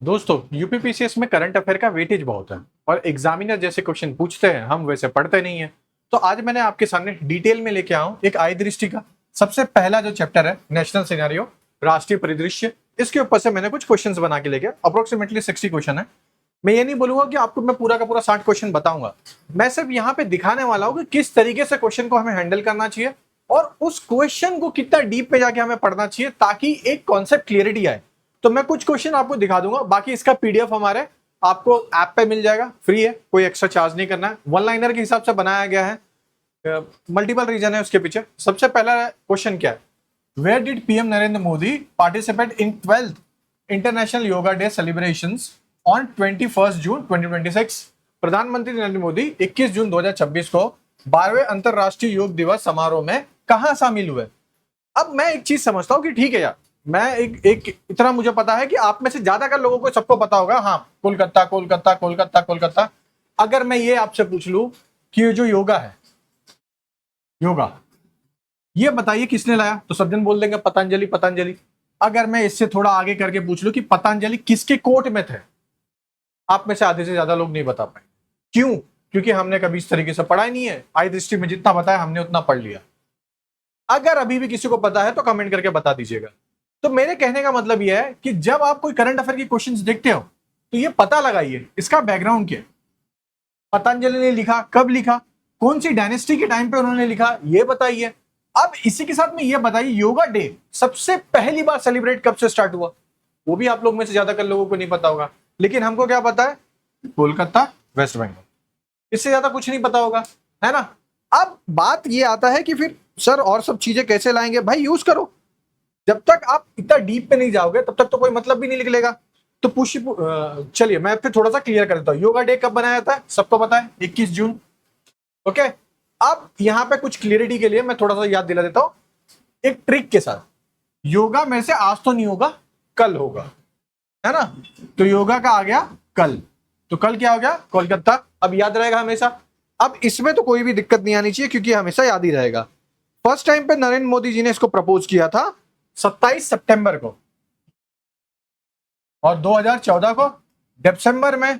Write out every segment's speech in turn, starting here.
दोस्तों यूपीपीसीएस में current affair का वेटेज बहुत है और एग्जामिनर जैसे क्वेश्चन पूछते हैं हम वैसे पढ़ते नहीं है। तो आज मैंने आपके सामने डिटेल में लेके आऊं एक आई दृष्टि का सबसे पहला जो चैप्टर है नेशनल सिनेरियो, राष्ट्रीय परिदृश्य। इसके ऊपर से मैंने कुछ क्वेश्चंस बना के लेके अप्रोक्सीमेटली 60 क्वेश्चन है। मैं ये नहीं बोलूंगा कि आपको मैं पूरा का पूरा 60 क्वेश्चन बताऊंगा। मैं सिर्फ यहाँ पे दिखाने वाला हूँ कि किस तरीके से क्वेश्चन को हमें हैंडल करना चाहिए और उस क्वेश्चन को कितना डीप में जाके हमें पढ़ना चाहिए ताकि एक कॉन्सेप्ट क्लियरिटी आए। तो मैं कुछ क्वेश्चन आपको दिखा दूंगा, बाकी इसका पीडीएफ हमारे आपको ऐप पे मिल जाएगा, फ्री है, कोई एक्स्ट्रा चार्ज नहीं करना है। वन लाइनर के हिसाब से बनाया गया है, मल्टीपल रीजन है उसके पीछे। सबसे पहला क्वेश्चन क्या है, where did PM Narendra Modi participate in 12th international yoga day celebrations on 21 June 2026? प्रधानमंत्री नरेंद्र मोदी 21 जून 2026 को 12वें अंतरराष्ट्रीय योग दिवस समारोह में कहां शामिल हुए? अब मैं एक चीज समझता हूं कि ठीक है यार, मैं एक इतना मुझे पता है कि आप में से ज्यादातर लोगों को सबको पता होगा, हाँ, कोलकाता कोलकाता कोलकाता कोलकाता। अगर मैं ये आपसे पूछ लूं कि ये जो योगा है, योगा ये बताइए किसने लाया, तो सब जन बोल देंगे पतंजलि पतंजलि। अगर मैं इससे थोड़ा आगे करके पूछ लूं कि पतंजलि किसके कोर्ट में थे, आप में से आधे से ज्यादा लोग नहीं बता पाए। क्यों? क्योंकि हमने कभी इस तरीके से पढ़ा ही नहीं है। आई दृष्टि में जितना बताया हमने उतना पढ़ लिया। अगर अभी भी किसी को पता है तो कमेंट करके बता दीजिएगा। तो मेरे कहने का मतलब यह है कि जब आप कोई करंट अफेयर की क्वेश्चंस देखते हो तो ये पता लगाइए इसका बैकग्राउंड क्या है। पतंजलि ने लिखा, कब लिखा, कौन सी डायनेस्टी के टाइम पे उन्होंने लिखा, ये बताइए। अब इसी के साथ में ये बताइए योगा डे सबसे पहली बार सेलिब्रेट कब से स्टार्ट हुआ। वो भी आप लोग में से ज्यादातर लोगों को नहीं पता होगा, लेकिन हमको क्या पता है, कोलकाता, वेस्ट बंगाल। इससे ज्यादा कुछ नहीं पता होगा, है ना। अब बात ये आता है कि फिर सर और सब चीजें कैसे लाएंगे? भाई यूज करो। जब तक आप इतना डीप पे नहीं जाओगे तब तक तो कोई मतलब भी नहीं निकलेगा। तो चलिए मैं फिर थोड़ा सा क्लियर कर देता हूँ। योगा डे कब बनाया जाता है सबको पता है, 21 जून। ओके, अब यहां पे कुछ क्लियरिटी के लिए मैं थोड़ा सा याद दिला देता हूं एक ट्रिक के साथ। योगा में से आज तो नहीं होगा, कल होगा, है ना। तो योगा का आ गया कल, तो कल क्या हो गया, कोलकाता। अब याद रहेगा हमेशा। अब इसमें तो कोई भी दिक्कत नहीं आनी चाहिए क्योंकि हमेशा याद ही रहेगा। फर्स्ट टाइम पे नरेंद्र मोदी जी ने इसको प्रपोज किया था 27 सितंबर को, और 2014 को दिसंबर में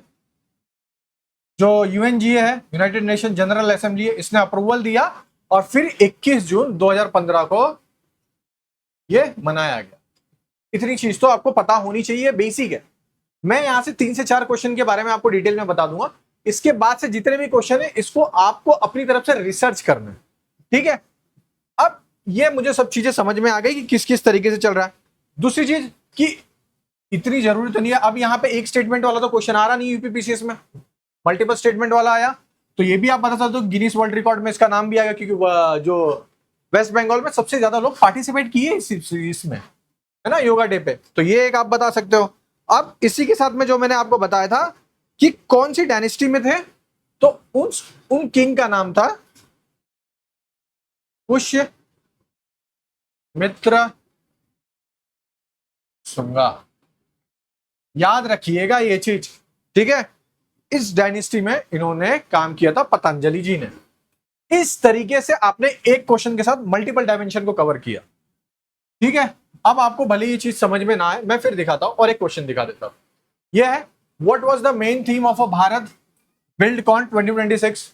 जो यूएनजीए है, यूनाइटेड नेशन जनरल असेंबली है, इसने अप्रूवल दिया और फिर 21 जून 2015 को ये मनाया गया। इतनी चीज तो आपको पता होनी चाहिए, बेसिक है। मैं यहां से 3 से 4 क्वेश्चन के बारे में आपको डिटेल में बता दूंगा। इसके बाद से जितने भी क्वेश्चन है इसको आपको अपनी तरफ से रिसर्च करना है, ठीक है। अब ये मुझे सब चीजें समझ में आ गई कि किस किस तरीके से चल रहा है। दूसरी चीज कि इतनी जरूरी तो नहीं है, अब यहां पे एक स्टेटमेंट वाला तो क्वेश्चन आ रहा नहीं यूपीपीसीएस में, मल्टीपल स्टेटमेंट वाला आया। तो ये भी आप बता सकते हो गिनीज वर्ल्ड रिकॉर्ड में इसका नाम भी आएगा क्योंकि जो वेस्ट बंगाल में सबसे ज्यादा लोग पार्टिसिपेट किए इसमें, है ना, योगा डे पे। तो ये एक आप बता सकते हो। अब इसी के साथ में जो मैंने आपको बताया था कि कौन सी डायनेस्टी में थे, तो उन किंग का नाम था पुष्य मित्र शुंगा। याद रखिएगा ये चीज, ठीक है। इस डायनेस्टी में इन्होंने काम किया था पतंजलि जी ने। इस तरीके से आपने एक क्वेश्चन के साथ मल्टीपल डायमेंशन को कवर किया, ठीक है। अब आपको भले ये चीज समझ में ना आए, मैं फिर दिखाता हूं और एक क्वेश्चन दिखा देता हूं। यह है, what was the main theme of a Bharat build con 2026?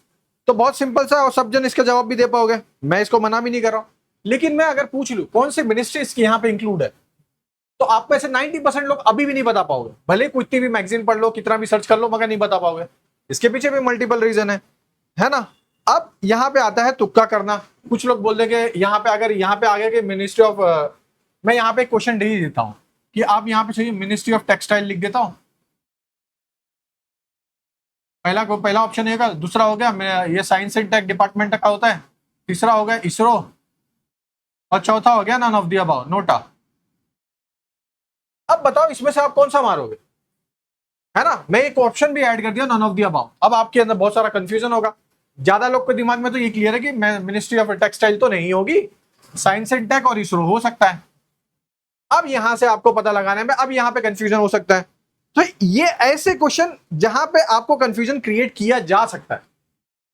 तो बहुत सिंपल सा और सब जन इसका जवाब भी दे पाओगे, मैं इसको मना भी नहीं कर रहा हूं। लेकिन मैं अगर पूछ लूं कौन सी मिनिस्ट्री इसकी यहां पे इंक्लूड है, तो आप में से 90% लोग अभी भी नहीं बता पाओगे, भले कितनी भी मैगजीन पढ़ लो, कितना भी सर्च कर लो, मगर नहीं बता पाओगे। इसके पीछे भी मल्टीपल रीजन है ना। अब यहां पे आता है तुक्का करना। कुछ लोग बोल देंगे यहां पे, अगर यहां पे आगे के मिनिस्ट्री ऑफ, मैं यहां पे क्वेश्चन दे देता हूं कि आप यहां पे चाहिए मिनिस्ट्री ऑफ टेक्सटाइल लिख देता हूं। पहला ऑप्शन है, दूसरा हो गया ये साइंस एंड टेक डिपार्टमेंट का होता है, तीसरा हो गया इसरो, और चौथा हो गया none of the above, NOTA. अब बताओ इसमें से आप कौन सा मारोगे, है ना। मैं एक ऑप्शन भी ऐड कर दिया, नन ऑफ द अबव। अब आपके अंदर बहुत सारा कंफ्यूजन होगा। ज्यादा लोग के दिमाग में तो ये क्लियर है कि मिनिस्ट्री ऑफ टेक्सटाइल तो नहीं होगी, साइंस एंड टेक और इसरो हो सकता है। अब यहां से आपको पता लगाने में अब यहां पे कंफ्यूजन हो सकता है। तो ये ऐसे क्वेश्चन जहां पे आपको कंफ्यूजन क्रिएट किया जा सकता है,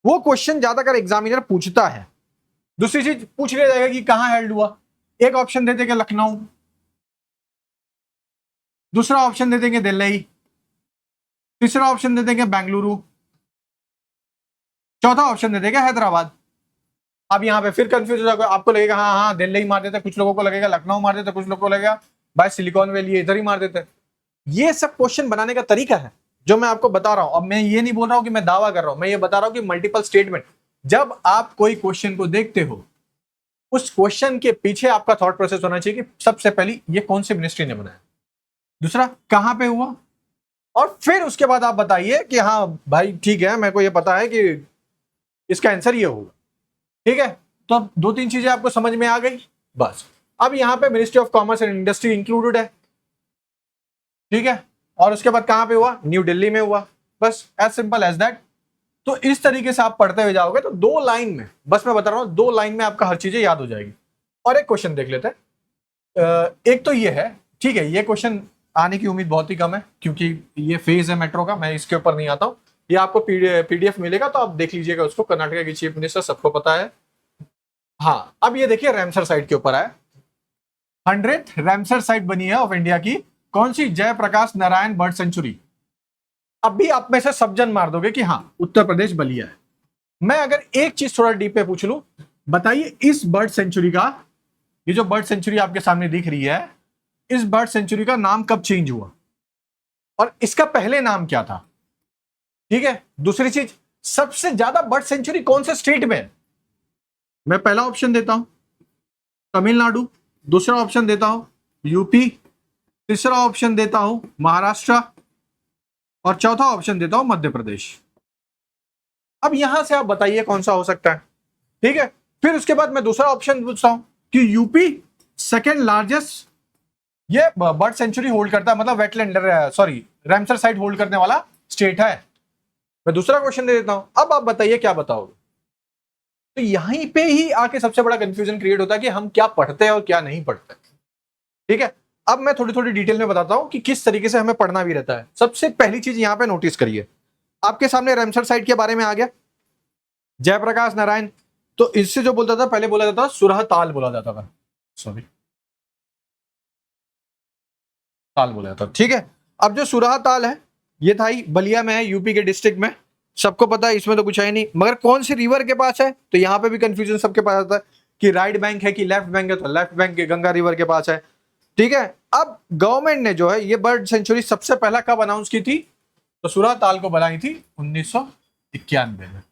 वो क्वेश्चन ज्यादातर एग्जामिनर पूछता है। दूसरी चीज पूछ लिया जाएगा कि कहां हेल्ड हुआ। एक ऑप्शन देते कि लखनऊ, दूसरा ऑप्शन दे देंगे दिल्ली, तीसरा ऑप्शन दे देंगे बेंगलुरु, चौथा ऑप्शन दे देंगे हैदराबाद। अब यहाँ पे फिर कंफ्यूज हो जाएगा, आपको लगेगा हाँ हाँ दिल्ली ही मार देते, कुछ लोगों को लगेगा लखनऊ मार देते, कुछ लोगों को लगेगा भाई सिलिकॉन वैली इधर ही मार देते। ये सब क्वेश्चन बनाने का तरीका है जो मैं आपको बता रहा हूं। अब मैं ये नहीं बोल रहा हूं कि मैं दावा कर रहा हूं, मैं ये बता रहा हूं कि मल्टीपल स्टेटमेंट, जब आप कोई क्वेश्चन को देखते हो उस क्वेश्चन के पीछे आपका थॉट प्रोसेस होना चाहिए कि सबसे पहले ये कौन सी मिनिस्ट्री ने बनाया, दूसरा कहां पे हुआ, और फिर उसके बाद आप बताइए कि हाँ भाई ठीक है मेरे को ये पता है कि इसका आंसर ये होगा। ठीक है, तो अब 2-3 चीजें आपको समझ में आ गई बस। अब यहां पे ministry of commerce and industry included है। ठीक है, और उसके बाद कहां पे हुआ, न्यू दिल्ली में हुआ, बस एज सिंपल एज दैट। तो इस तरीके से आप पढ़ते हुए जाओगे तो 2 लाइन में, बस मैं बता रहा हूं 2 लाइन में आपका हर चीजें याद हो जाएगी। और एक क्वेश्चन देख लेते हैं। एक तो ये है, ठीक है, ये क्वेश्चन आने की उम्मीद बहुत ही कम है क्योंकि ये फेज है मेट्रो का, मैं इसके ऊपर नहीं आता हूं। ये आपको पीडीएफ मिलेगा तो आप देख लीजिएगा उसको, कर्नाटक की चीफ मिनिस्टर सबको पता है। हाँ, अब ये देखिए रैमसर साइट के ऊपर है, 100th रैमसर साइट बनी है ऑफ इंडिया की, कौन सी, जयप्रकाश नारायण बर्ड सेंचुरी। अब भी आप में से सब जन मार दोगे कि हाँ उत्तर प्रदेश बलिया है। मैं अगर एक चीज थोड़ा डीप पे पूछ लूं, बताइए इस बर्ड सेंचुरी का, ये जो बर्ड सेंचुरी आपके सामने दिख रही है, इस बर्ड सेंचुरी का नाम कब चेंज हुआ और इसका पहले नाम क्या था। ठीक है, दूसरी चीज, सबसे ज्यादा बर्ड सेंचुरी कौन से स्टेट में है। मैं पहला ऑप्शन देता हूं तमिलनाडु, दूसरा ऑप्शन देता हूं यूपी, तीसरा ऑप्शन देता हूं महाराष्ट्र, और चौथा ऑप्शन देता हूं मध्य प्रदेश। अब यहां से आप बताइए कौन सा हो सकता है। ठीक है, फिर उसके बाद मैं दूसरा ऑप्शन पूछता हूं कि यूपी सेकेंड लार्जेस्ट ये बर्ड सेंचुरी होल्ड करता है, मतलब wetland sorry Ramsar site hold करने वाला स्टेट है। मैं दूसरा क्वेश्चन दे देता हूं, अब आप बताइए क्या बताओगे। तो यहीं पे ही आके सबसे बड़ा कंफ्यूजन क्रिएट होता है कि हम क्या पढ़ते हैं और क्या नहीं पढ़ते। ठीक है, अब मैं थोड़ी थोड़ी डिटेल में बताता हूं कि किस तरीके से हमें पढ़ना भी रहता है। सबसे पहली चीज यहां पे नोटिस करिए, आपके सामने रैमसर साइट के बारे में आ गया, जयप्रकाश नारायण, तो इससे जो बोलता था पहले बोला जाता था सुरह ताल बोला जाता था, सॉरी ताल बोला जाता था। ठीक है, अब जो सुरह ताल है ये था ही बलिया में है, यूपी के डिस्ट्रिक्ट में, सबको पता है, इसमें तो कुछ है नहीं। मगर कौन सी रिवर के पास है, तो यहां पे भी कंफ्यूजन सबके पास आता है कि राइट बैंक है कि लेफ्ट बैंक है, तो लेफ्ट बैंक के गंगा रिवर के पास है। ठीक है, अब गवर्नमेंट ने जो है ये बर्ड सेंचुरी सबसे पहला कब अनाउंस की थी, तो सुरह ताल को बनाई थी 1991 में।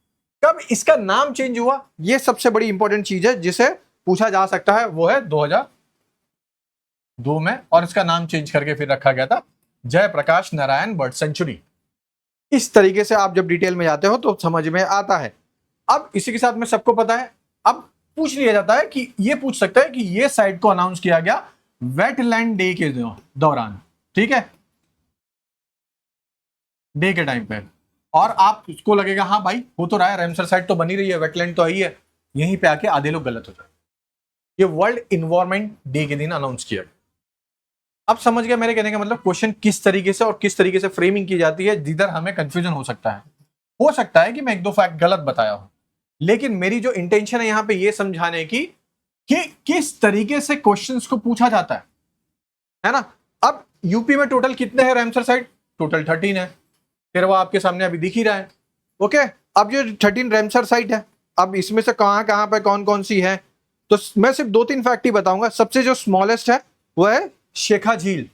कब इसका नाम चेंज हुआ, ये सबसे बड़ी इंपॉर्टेंट चीज है जिसे पूछा जा सकता है, वो है 2002 में, और इसका नाम चेंज करके फिर रखा गया था जयप्रकाश नारायण बर्ड सेंचुरी। इस तरीके से आप जब डिटेल में जाते हो तो समझ में आता है। अब इसी के साथ में सबको पता है, अब पूछ लिया जाता है कि ये पूछ सकता है कि ये साइट को अनाउंस किया गया वेटलैंड डे के दौरान। ठीक है, डे के टाइम पे, और आपको लगेगा हाँ भाई हो तो रहा है, रैमसर साइट तो बनी रही है, वेटलैंड तो आई है, यहीं पे आके आधे लोग गलत हो जाए। ये वर्ल्ड इन्वायरमेंट डे के दिन अनाउंस किया। अब समझ गया मेरे कहने का मतलब, क्वेश्चन किस तरीके से और किस तरीके से फ्रेमिंग की जाती है, जिधर हमें कंफ्यूजन हो सकता है। हो सकता है कि मैं 1-2 फैक्ट गलत बताया हूं, लेकिन मेरी जो इंटेंशन है यहां पे ये समझाने की कि किस तरीके से क्वेश्चंस को पूछा जाता है ना। अब यूपी में टोटल कितने हैं रैमसर साइट, टोटल 13 है, फिर वो आपके सामने अभी दिख ही रहा है। ओके, अब जो 13 रैमसर साइट है, अब इसमें से कहां कहां पे कौन कौन सी है, तो मैं सिर्फ 2-3 फैक्ट ही बताऊंगा। सबसे जो स्मॉलेस्ट है वो है शेखा झील,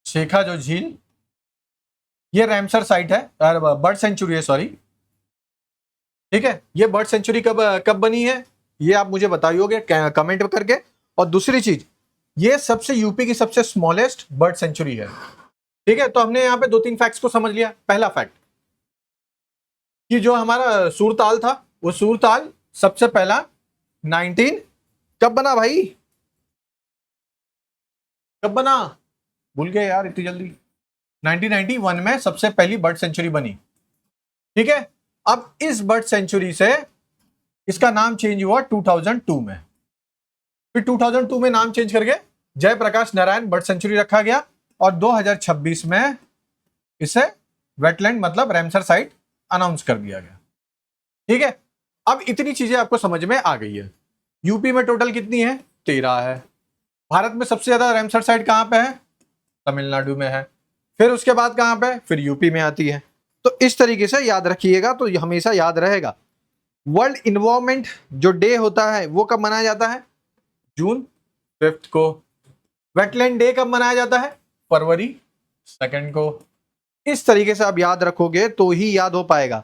शेखा जो झील ये रैमसर साइट है, बर्ड सेंचुरी है, सॉरी। ठीक है, ये बर्ड सेंचुरी कब कब बनी है ये आप मुझे बताइए कमेंट करके। और दूसरी चीज, ये सबसे यूपी की सबसे स्मॉलेस्ट बर्ड सेंचुरी है। ठीक है, तो हमने यहाँ पे 2-3 फैक्ट्स को समझ लिया। पहला फैक्ट कि जो हमारा सूरताल था, वो सूरताल सबसे पहला 19 कब बना भाई, कब बना, भूल गए यार इतनी जल्दी, 1991 में सबसे पहली बर्ड सेंचुरी बनी। ठीक है, अब इस बर्ड सेंचुरी से इसका नाम चेंज हुआ 2002 में, फिर 2002 में नाम चेंज करके जयप्रकाश नारायण बर्ड सेंचुरी रखा गया, और 2026 में इसे वेटलैंड मतलब रैमसर साइट अनाउंस कर दिया गया। ठीक है, अब इतनी चीजें आपको समझ में आ गई है। यूपी में टोटल कितनी है, 13 है। भारत में सबसे ज्यादा रैमसर साइट कहाँ पे है? तमिलनाडु में है। फिर उसके बाद कहाँ पे? फिर यूपी में आती है। तो इस तरीके से याद रखिएगा, तो हमेशा याद रहेगा। वर्ल्ड इन्वायरमेंट जो डे होता है वो कब मनाया जाता है? जून 5 को। वेटलैंड डे कब मनाया जाता है? फरवरी 2 को। इस तरीके से आप याद रखोगे तो ही याद हो पाएगा।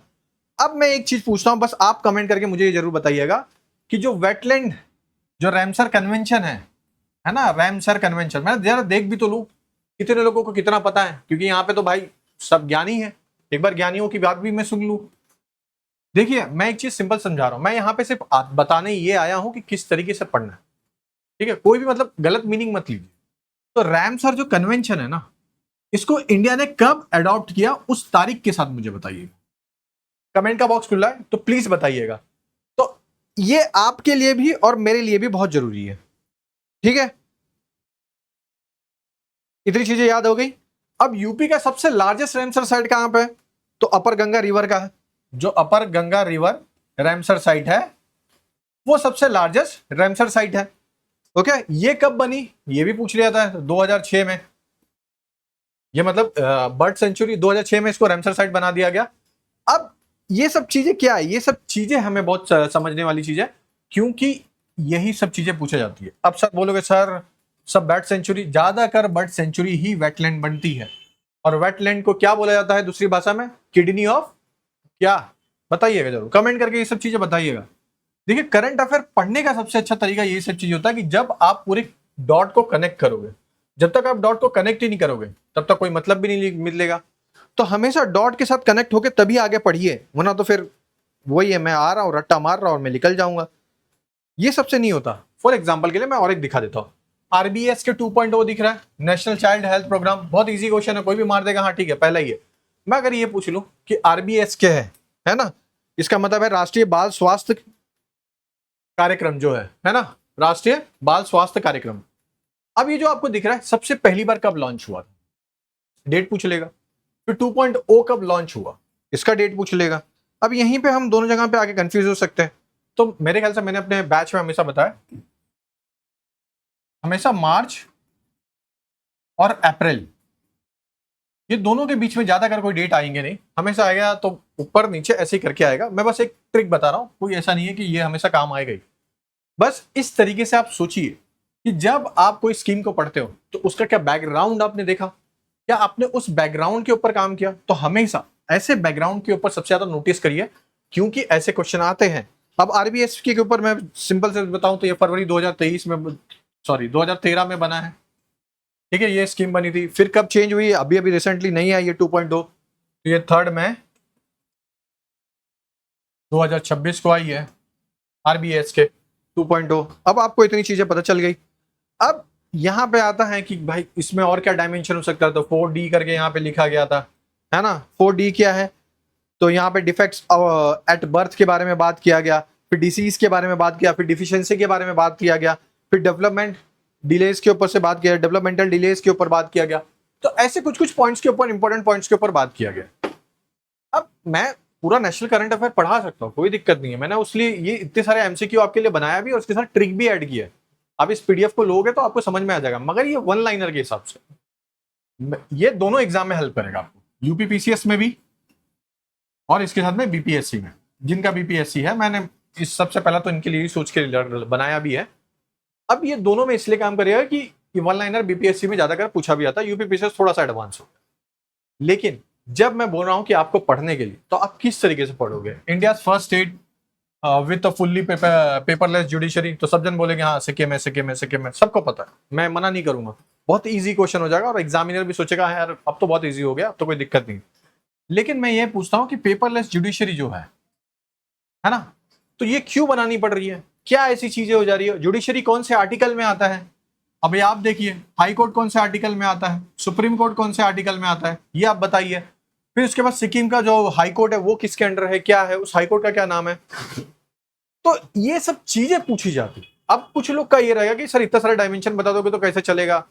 अब मैं एक चीज पूछता हूं, बस आप कमेंट करके मुझे ये जरूर बताइएगा कि जो वेटलैंड, जो रैमसर कन्वेंशन है ना, रैमसर कन्वेंशन, मैं जरा देख भी तो लूं कितने लोगों को कितना पता है, क्योंकि यहाँ पे तो भाई सब ज्ञानी है। एक बार ज्ञानियों की बात भी मैं सुन लूं। देखिए, मैं एक चीज सिंपल समझा रहा हूं, मैं यहाँ पे सिर्फ बताने ये आया हूं कि किस तरीके से पढ़ना है, ठीक है? कोई भी मतलब गलत मीनिंग मत लीजिए। तो रैमसर जो कन्वेंशन है ना, इसको इंडिया ने कब अडॉप्ट किया उस तारीख के साथ मुझे बताइए। कमेंट का बॉक्स खुला है तो प्लीज बताइएगा। तो ये आपके लिए भी और मेरे लिए भी बहुत जरूरी है, ठीक है? इतनी चीजें याद हो गई। अब यूपी का सबसे लार्जेस्ट रैमसर साइट कहां पे है? तो अपर गंगा रिवर का है। जो अपर गंगा रिवर रैमसर साइट है वो सबसे लार्जेस्ट रैमसर साइट है। ओके, ये कब बनी ये भी पूछ लिया था 2006 में। ये मतलब बर्ड सेंचुरी 2006 में इसको रैमसर साइट बना दिया गया। अब ये सब चीजें क्या है? ये सब चीजें हमें बहुत समझने वाली चीज है, क्योंकि यही सब चीजें पूछी जाती है। अब सर बोलोगे सर सब बर्ड सेंचुरी, ज्यादातर बर्ड सेंचुरी ही वेटलैंड बनती है। और वेटलैंड को क्या बोला जाता है दूसरी भाषा में? किडनी ऑफ क्या? बताइएगा जरूर कमेंट करके, ये सब चीजें बताइएगा। देखिए, करंट अफेयर पढ़ने का सबसे अच्छा तरीका ये सब चीज होता है कि जब आप पूरे डॉट को कनेक्ट करोगे। जब तक आप डॉट को कनेक्ट ही नहीं करोगे तब तक कोई मतलब भी नहीं मिलेगा। तो हमेशा डॉट के साथ कनेक्ट होके तभी आगे पढ़िए, वरना तो फिर वही है, मैं आ रहा हूं रट्टा मार रहा हूं और मैं निकल जाऊंगा। ये सबसे नहीं होता। फॉर एग्जाम्पल के लिए मैं और एक दिखा देता हूँ। आरबीएस के 2.0 दिख रहा है, नेशनल चाइल्ड हेल्थ प्रोग्राम। बहुत इजी क्वेश्चन है, कोई भी मार देगा हाँ ठीक है पहला ही है। मैं अगर ये पूछ लूं कि आरबीएस क्या है ना, इसका मतलब है राष्ट्रीय बाल स्वास्थ्य कार्यक्रम जो है ना, राष्ट्रीय बाल स्वास्थ्य कार्यक्रम। अब ये जो आपको दिख रहा है सबसे पहली बार कब लॉन्च हुआ, डेट पूछ लेगा। फिर 2.0 कब लॉन्च हुआ, इसका डेट पूछ लेगा। अब यहीं पे हम दोनों जगह पे आके कंफ्यूज हो सकते हैं। तो मेरे ख्याल से मैंने अपने बैच में हमेशा बताया, हमेशा मार्च और अप्रैल ये दोनों के बीच में ज्यादा अगर कोई डेट आएंगे नहीं, हमेशा आएगा तो ऊपर नीचे ऐसे ही करके आएगा। मैं बस एक ट्रिक बता रहा हूं, कोई ऐसा नहीं है कि ये हमेशा काम आएगा ही। बस इस तरीके से आप सोचिए कि जब आप कोई स्कीम को पढ़ते हो तो उसका क्या बैकग्राउंड आपने देखा, क्या आपने उस बैकग्राउंड के ऊपर काम किया। तो हमेशा ऐसे बैकग्राउंड के ऊपर सबसे ज्यादा नोटिस करिए, क्योंकि ऐसे क्वेश्चन आते हैं। अब आरबीएस के ऊपर मैं सिंपल से बताऊं तो ये फरवरी 2023 में, सॉरी 2013 में बना है, ठीक है? ये स्कीम बनी थी। फिर कब चेंज हुई? अभी अभी रिसेंटली नहीं आई ये 2.0, तो ये 3 मई 2026 को आई है आरबीएस के 2.0। अब आपको इतनी चीजें पता चल गई। अब यहां पे आता है कि भाई इसमें और क्या डायमेंशन हो सकता है, तो 4D करके यहाँ पे लिखा गया था, है ना? 4D क्या है? तो यहाँ पे डिफेक्ट्स एट बर्थ के बारे में बात किया गया, फिर डिसीज के बारे में बात किया, फिर डिफिशियंसी के बारे में बात किया गया, फिर डेवलपमेंट डिलेज के ऊपर से बात किया, डेवलपमेंटल डिलेज के ऊपर बात किया गया। तो ऐसे कुछ कुछ पॉइंट्स के ऊपर, इंपॉर्टेंट पॉइंट्स के ऊपर बात किया गया। अब मैं पूरा नेशनल करंट अफेयर पढ़ा सकता हूँ, कोई दिक्कत नहीं है। मैंने उसलिए ये इतने सारे एमसीक्यू आपके लिए बनाया भी और उसके साथ ट्रिक भी ऐड किया है। आप इस पीडीएफ को लोगे तो आपको समझ में आ जाएगा, मगर ये वन लाइनर के हिसाब से। ये दोनों एग्जाम में हेल्प करेगा आपको, यूपीपीसीएस में भी और इसके साथ में बीपीएससी में। जिनका बीपीएससी है, मैंने इस सबसे पहला तो इनके लिए ही सोच के बनाया भी है। अब ये दोनों में इसलिए काम करेगा कि वन लाइनर बीपीएससी में ज्यादातर पूछा भी आता है, यूपीपीसीएस थोड़ा सा एडवांस हो। लेकिन जब मैं बोल रहा हूं कि आपको पढ़ने के लिए, तो आप किस तरीके से पढ़ोगे? India first state with fully paperless judiciary, तो सब जन बोलेंगे हाँ सिक्किम है, सिक्किम है, सिक्किम है, सबको पता है, मैं मना नहीं करूंगा। बहुत इजी क्वेश्चन हो जाएगा और एग्जामिनर भी सोचेगा यार अब तो बहुत इजी हो गया, अब तो कोई दिक्कत नहीं। लेकिन मैं ये पूछता हूँ कि पेपरलेस जुडिशरी जो है ना, तो ये क्यों बनानी पड़ रही है? क्या ऐसी चीजें हो जा रही है? जुडिशरी कौन से आर्टिकल में आता है? अभी आप देखिए, हाई कोर्ट कौन से आर्टिकल में आता है, सुप्रीम कोर्ट कौन से आर्टिकल में आता है, ये आप बताइए। फिर उसके बाद सिक्किम का जो हाई कोर्ट है वो किसके अंडर है, क्या है, उस हाई कोर्ट का क्या नाम है? तो ये सब चीजें पूछी जाती। अब कुछ लोग का ये रहेगा कि सर इतना सारा डायमेंशन बता दोगे तो कैसे चलेगा।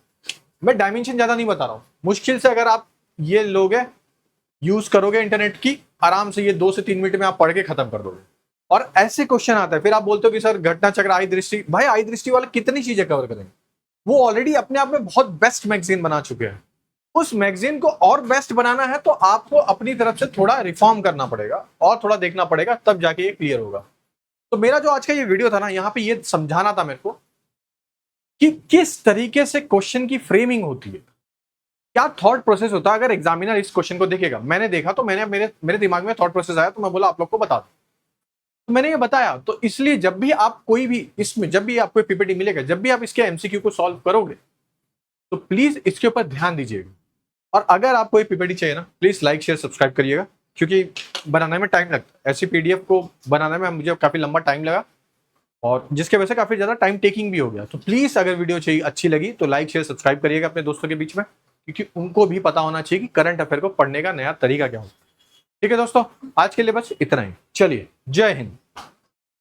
मैं डायमेंशन ज्यादा नहीं बता रहा हूं, मुश्किल से अगर आप ये लोगे, यूज करोगे इंटरनेट की, आराम से ये 2 से 3 मिनट में आप पढ़ के खत्म कर दोगे। और ऐसे क्वेश्चन आता है, फिर आप बोलते हो कि सर घटना चक्र, आई दृष्टि, भाई आई दृष्टि वाले कितनी चीजें कवर करेंगे? वो ऑलरेडी अपने आप में बहुत बेस्ट मैगजीन बना चुके हैं। उस मैगजीन को और बेस्ट बनाना है तो आपको अपनी तरफ से थोड़ा रिफॉर्म करना पड़ेगा और थोड़ा देखना पड़ेगा, तब जाके ये क्लियर होगा। तो मेरा जो आज का ये वीडियो था ना, यहाँ पे ये समझाना था मेरे को कि किस तरीके से क्वेश्चन की फ्रेमिंग होती है, क्या थॉट प्रोसेस होता है अगर एग्जामिनर इस क्वेश्चन को देखेगा। मैंने देखा तो मैंने मेरे दिमाग में थॉट प्रोसेस आया, तो मैं बोला आप लोग को बता दूं, तो मैंने ये बताया। तो इसलिए जब भी आप कोई भी इसमें, जब भी आपको पीपीटी मिलेगा, जब भी आप इसके एमसीक्यू को सॉल्व करोगे, तो प्लीज इसके ऊपर ध्यान दीजिएगा। और अगर आपको ये पीपीटी चाहिए ना, प्लीज लाइक शेयर सब्सक्राइब करिएगा, क्योंकि बनाने में टाइम लगता है। ऐसी पीडीएफ को बनाने में मुझे काफी लंबा टाइम लगा, और जिसके वजह से काफी ज्यादा टाइम टेकिंग भी हो गया। तो प्लीज अगर वीडियो चाहिए अच्छी लगी तो लाइक शेयर सब्सक्राइब करिएगा अपने दोस्तों के बीच में, क्योंकि उनको भी पता होना चाहिए कि करंट अफेयर को पढ़ने का नया तरीका क्या होता है। ठीक है दोस्तों, आज के लिए बस इतना ही। चलिए, जय हिंद।